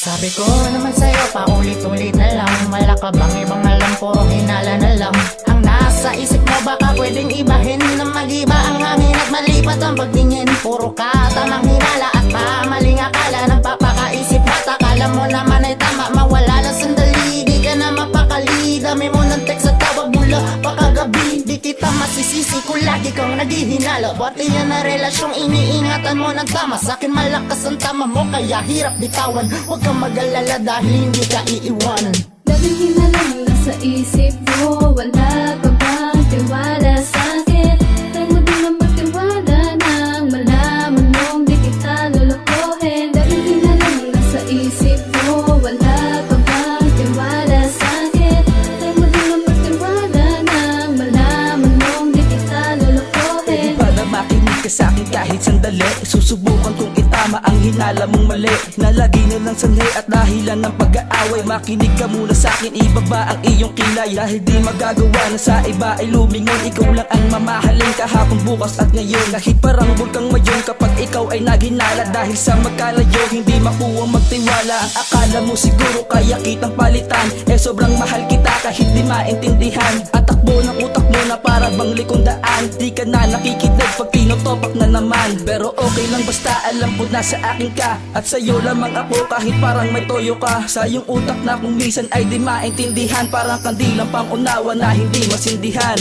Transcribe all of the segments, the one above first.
Sabi ko naman sa'yo, paulit-ulit na lang. Wala ka bang ibang alam, puro hinala na lang. Ang nasa isip mo baka pwedeng ibahin, na mag-iba ang hangin at malipat ang pagtingin. Puro ka tamang hinala at maling akala, nagpapakaisip at akala mo naman ay tama. Mawala lang sandali, di ka na mapakali. Dami mo ng text at tawag mula pakagabi. Di kita masisisi kung lagi kang naghihinala. Pati yan na relasyong iniingatan mo ng tama. Sa'kin malakas ang tama mo, kaya hirap bitawan. Huwag kang mag-alala dahil hindi ka iiwanan. Laging hinalang nasa isip mo, wala ka bang tiwala sa'kin? Try mo din ang magtiwala nang malaman mong di kita lulukohin. Laging hinalang nasa isip mo, wala ka bang tiwala sa'kin? Try mo din ang magtiwala nang malaman mong di kita lulukohin. Pwede ba na makinig ka sa'kin kahit sandali? Susubukan kong itama ang hinala mong mali, na lagi na lang sanay at dahilan ng pag-aaway. Makinig ka muna sa'kin, ibaba ang iyong kilay. Dahil di magagawa na sa iba ay lumingon. Ikaw lang ang mamahalin kahapon, bukas at ngayon. Kahit parang bulkang mayon kapag ikaw ay naghinala. Dahil sa magkalayo, hindi makuha magtiwala. Ang akala mo siguro kaya kitang palitan, eh sobrang mahal kita kahit di maintindihan. At takbo ng utak mo na para bang likondaan. Di ka na nakikinig pag tinotopak na naman. Pero okay lang basta alam ko na sa akin ka, at sa'yo lamang ako kahit parang may toyo ka. Sa iyong utak na kung minsan ay di maintindihan, parang kandilang pangunawa na hindi masindihan.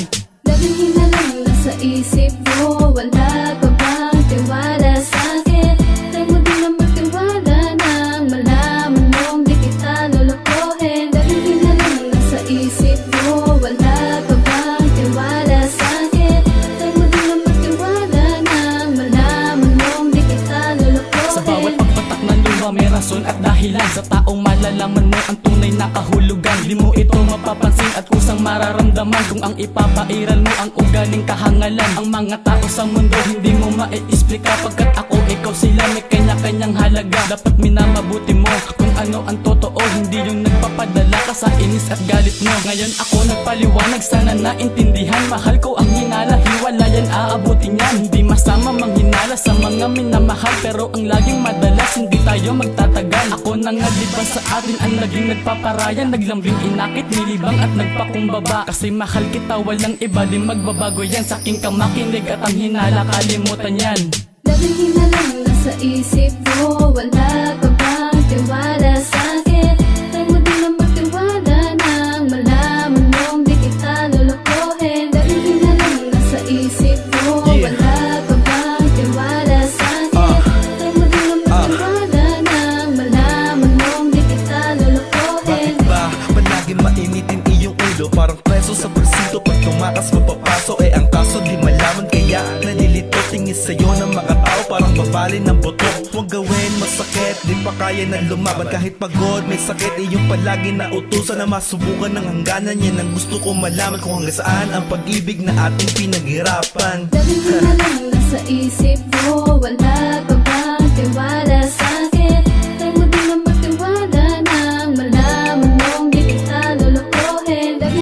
Laging hinalang nasa isip mo, wala ka bang tiwala sa'kin? Try mo din ang magtiwala nang malaman mong di kita lulukohin. Laging hinalang nasa isip mo, wala ka bang tiwala sa'kin? Try mo din ang magtiwala nang malaman mong di kita lulukohin. Sa bawat pagpatak ng luma may rason at dahilan. Sa taong malalaman mo ang tunay na kahulugan, di mo ito mapapansin at kusang mararamdaman kung ang ipapairal mo ang ugaling kahangalan. Ang mga tao sa mundo hindi mo mai-explika, pagkat ako, ikaw, sila may kanya-kanyang halaga. Dapat minamabuti mo kung ano ang totoo, hindi yung nagpapadala ka sa inis at galit mo. Ngayon ako nagpaliwanag, sana naintindihan. Mahal ko ang hinala, hiwalayan aabutin yan. Hindi masama manghinala sa mga minamahal, pero ang laging madalas hindi tayo magtatagal. Ako na nga diba sa atin ang naging nagpaparayan, naglambing inakit, nilibang at nagpakumbaba. Kasi mahal kita, walang iba, di magbabago yan. Saking ka makinig at ang hinala kalimutan yan. Laging hinalang nasa isip mo, wala ka bang tiwala sa'kin? Try mo din ang magtiwala nang malaman mong di kita lulukohin. Laging hinalang nasa isip mo, wala ka bang tiwala sa'kin? Try mo din ang magtiwala nang malaman mong di kita lulukohin. Bakit ba palagi mainitin iyong ulo? Parang preso sa presinto, pag tumakas mapapaso. Eh ang kaso di malaman, kaya nalilito tingin sa'yo ng mga tao, parang babali ng buto. Huwag gawin masakit, di pa kaya na lumaban. Kahit pagod, may sakit, iyong palagi na utusan na masubukan ng hangganan. Yan ang gusto ko malaman, kung hanggang saan ang pag-ibig na ating pinaghirapan. Laging hinalang nasa isip mo, wala ka